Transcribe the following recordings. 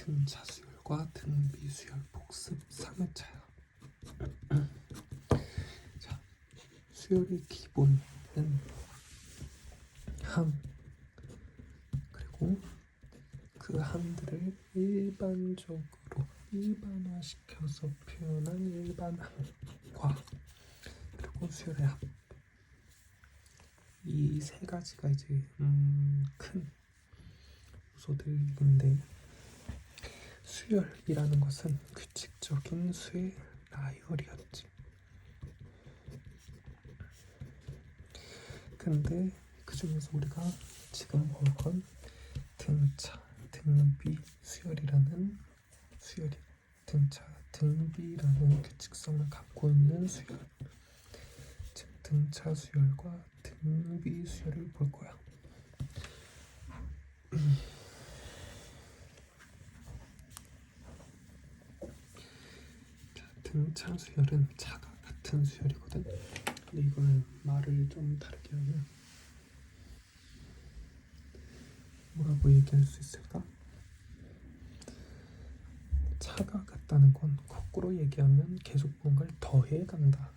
등차 수열과 등비 수열 복습 3회차야. 자, 수열의 기본은 함, 그리고 그 함들을 일반화시켜서 표현한 일반함과 그리고 수열의 합, 이 세 가지가 이제 큰 요소들인데, 수열이라는 것은 규칙적인 수의 나열이었지. 근데 그 중에서 우리가 지금 볼 건 등차, 등비, 수열이라는 수열이, 등차, 등비라는 규칙성을 갖고 있는 수열, 즉 등차 수열과 등비 수열을 볼 거야. 등차 수열은 차가 같은 수열이거든. 근데 이걸 말을 좀 다르게 하면 뭐라고 얘기할 수 있을까? 차가 같다는 건 거꾸로 얘기하면 계속 뭔가를 더해 간다,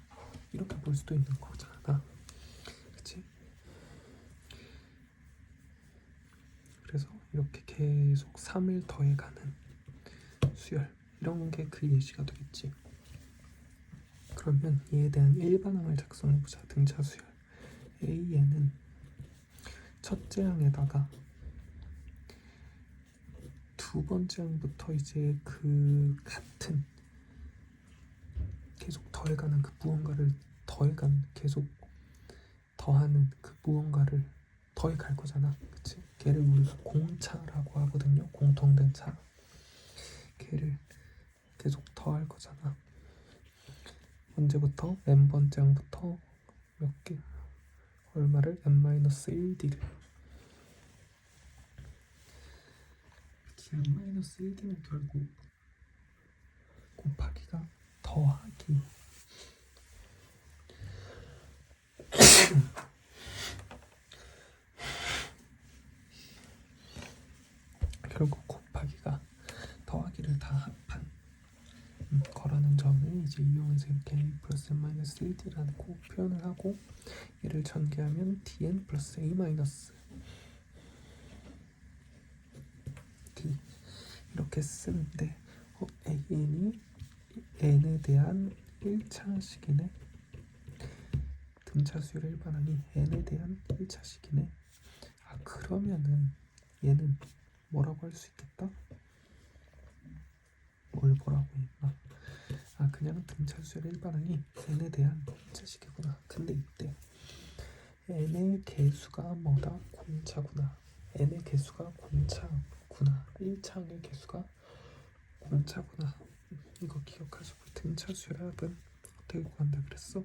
이렇게 볼 수도 있는 거잖아. 그치? 그래서 이렇게 계속 3을 더해 가는 수열, 이런 게 그 예시가 되겠지. 그러면 이에 대한 일반항을 작성해보자. 등차 수열 A에는 첫째 항에다가 두 번째 항부터 이제 그 같은 계속 더해가는 그 무언가를 계속 더하는 그 무언가를 더해갈 거잖아. 그치? 걔를 우리가 공차라고 하거든요. 공통된 차. 걔를 계속 더할 거잖아. 언제부터? n번째 항부터 몇 개? 얼마를? n-1d를. n-1d는 결국 곱하기가 더하기 결국 곱하기가 더하기를 다 합한 거라는 점을 이제 이용해서 이렇게 a 플러스 n-1d라고 표현을 하고, 얘를 전개하면 dn 플러스 a 마이너스 d 이렇게 쓰는데, an이 n에 대한 1차식이네. 등차 수열 일반항이 n에 대한 1차식이네. 그러면은 얘는 뭐라고 할 수 있겠다? 뭘 뭐라고 했나? 그냥 등차 수열 일반항이 n에 대한 1차식이구나. 근데 이때 n의 개수가 뭐다? 공차구나. n의 개수가 공차구나. 1차항의 개수가 공차구나. 이거 기억하시고, 등차 수열 합은 어떻게 구한다 그랬어?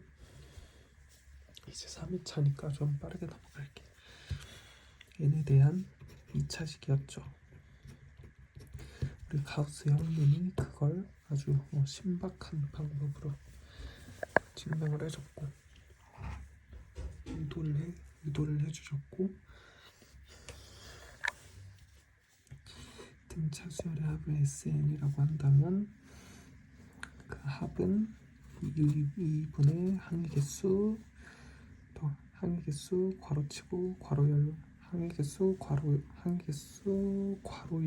이제 3회차니까 좀 빠르게 넘어갈게. n에 대한 2차식이었죠. 우리 가우스 형님이 그걸 아주 신박한 방법으로 증명을 해줬고, 유도를 해주셨고, 등차 수열의 합을 SN이라고 한다면 그 합은 2분의 항의 개수 괄호치고 항의 개수 괄호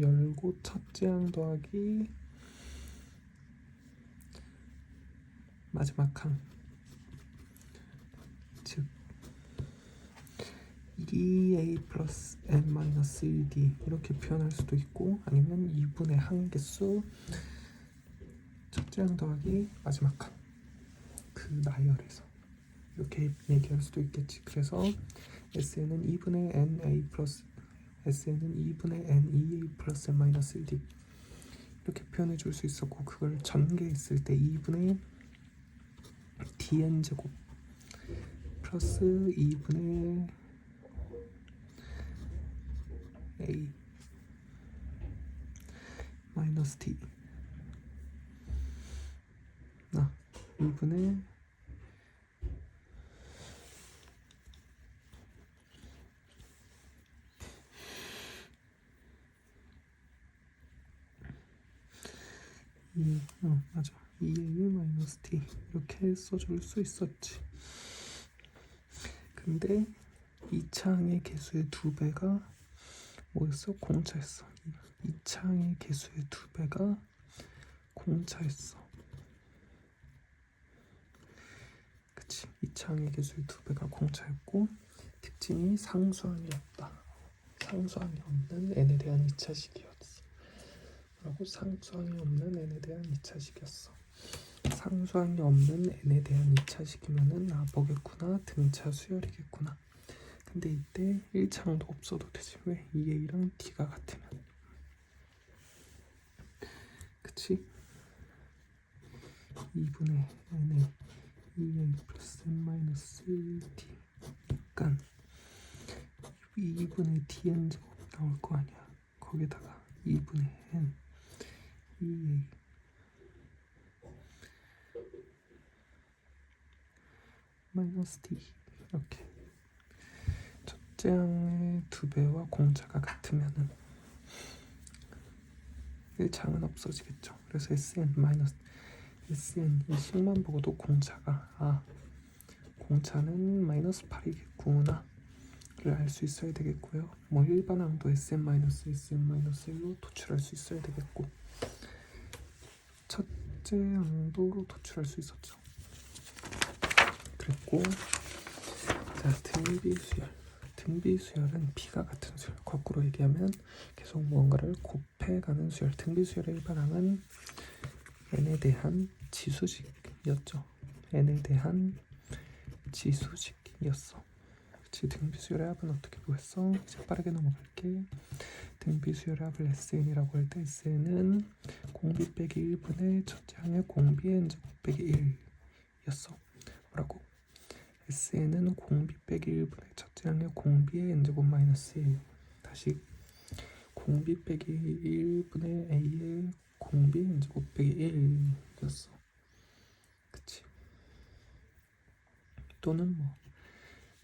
열고 첫째 항 더하기 마지막 항, 즉 2a 플러스 n-1d 이렇게 표현할 수도 있고, 아니면 2분의 항의 개수 첫째 항 더하기 마지막 항, 그 나열에서 이렇게 얘기할 수도 있겠지. 그래서 SN은 2분의 NA 플러스 SN은 2분의 NEA 플러스 n-1d 이렇게 표현해 줄 수 있었고, 그걸 전개했을 때 2분의 dn제곱 플러스 2분의 a 마이너스 d 2분의 맞아. 2a 마이너스 t 이렇게 써줄 수 있었지. 근데 2차항의 개수의 2배가 뭐였어? 공차였어. 2차항의 개수의 2배가 공차였어. 그치? 2차항의 개수의 2배가 공차였고 특징이 상수항이었다. 상수항이 없는 n에 대한 2차식이었어. 라고 상수항이 없는 n에 대한 2차식이었어. 상수항이 없는 n에 대한 2차식이면은 뭐겠구나? 등차 수열이겠구나. 근데 이때 1차항도 없어도 되지. 왜? 2a랑 t가 같으면. 그치? 2분의 n에 2a 플러스 n 마이너스 t 그러니까 2분의 tn 제곱 나올 거 아니야. 거기다가 2분의 n 2a 마이너스 t 이렇게 첫째 항의 2배와 공차가 같으면은 1차항은 없어지겠죠. 그래서 sn 이 식만 보고도 공차가 공차는 마이너스 8이겠구나 를 알 수 있어야 되겠고요. 뭐 일반항도 sn-1로 도출할 수 있어야 되겠고 첫째 항도 도출할 수 있었죠. 그랬고 자 등비수열은 b가 같은 수열, 거꾸로 얘기하면 계속 무언가를 곱해가는 수열. 등비수열의 일반항은 n에 대한 지수식이었죠. n에 대한 지수식이었어. 그치? 등비수열의 합은 어떻게 구했어? 이제 빠르게 넘어갈게. 등비수열의 합을 SN이라고 할 때 SN은 공비 빼기 1분의 첫째 항의 공비의 n제곱 빼기 1이었어. 뭐라고? SN은 공비 빼기 1분의 첫째 항의 공비의 n제곱 마이너스 1. 다시 공비 빼기 1분의 a의 공비 n제곱 빼기 1이었어. 그치? 또는 뭐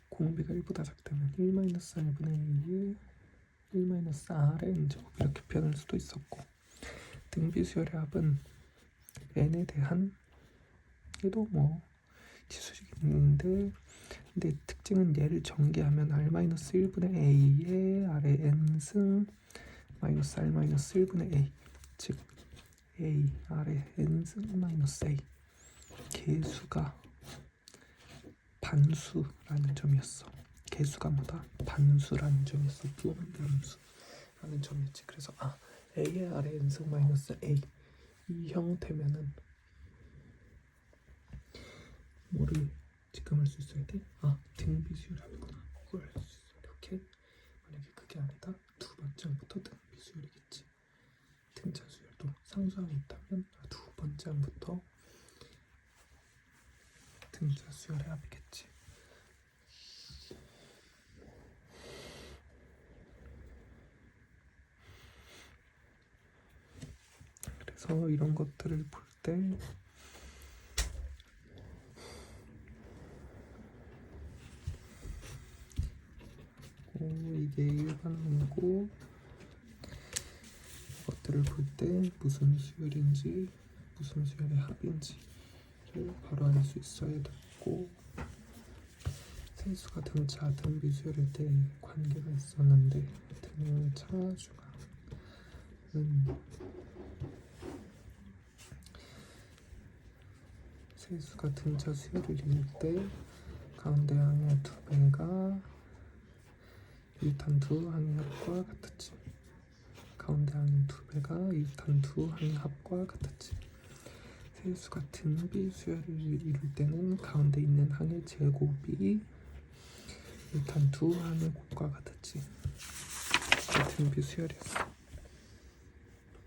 공비가 1보다 작다면 1-r분의 a의 1-r의 n제곱 이렇게 표현할 수도 있었고 등비수열의 합은 n에 대한 얘도 뭐 지수식이 있는데 근데 특징은 얘를 전개하면 r-1분의 a의 r의 n승 마이너스 r-1분의 a 즉 a r의 n승 마이너스 a 개수가 반수라는 점이었어. 개수가 뭐다? 반수라는 점이었어. 반수라는 점이었지. 그래서 a의 r의 n승 마이너스 a 이 형태면은 뭐를 직감할 수 있어야 돼? 등비수열합이구나. 이걸 알 수 있어. 이렇게 만약에 그게 아니다. 두 번째 항부터 등비수열이겠지. 등차 수열도 상수항이 있다면 두 번째 항부터 등차 수열의 합이겠지. 그래서 이런 것들을 볼 때 이게 일반항이고 것들을 볼 때 무슨 수열인지 무슨 수열의 합인지를 바로 알 수 있어야 됐고 세수가 등차 등비수열일 때 관계가 있었는데 등차 중앙은 세수가 등차 수열을 이룰 때 가운데 항의 2배가 1탄 2항의 합과 같았지. 가운데 항의 2배가 1탄 2항의 합과 같았지. 세수가 등비수열을 이룰 때는 가운데 있는 항의 제곱이 1탄 2항의 곱과 같았지. 등비수열이었어.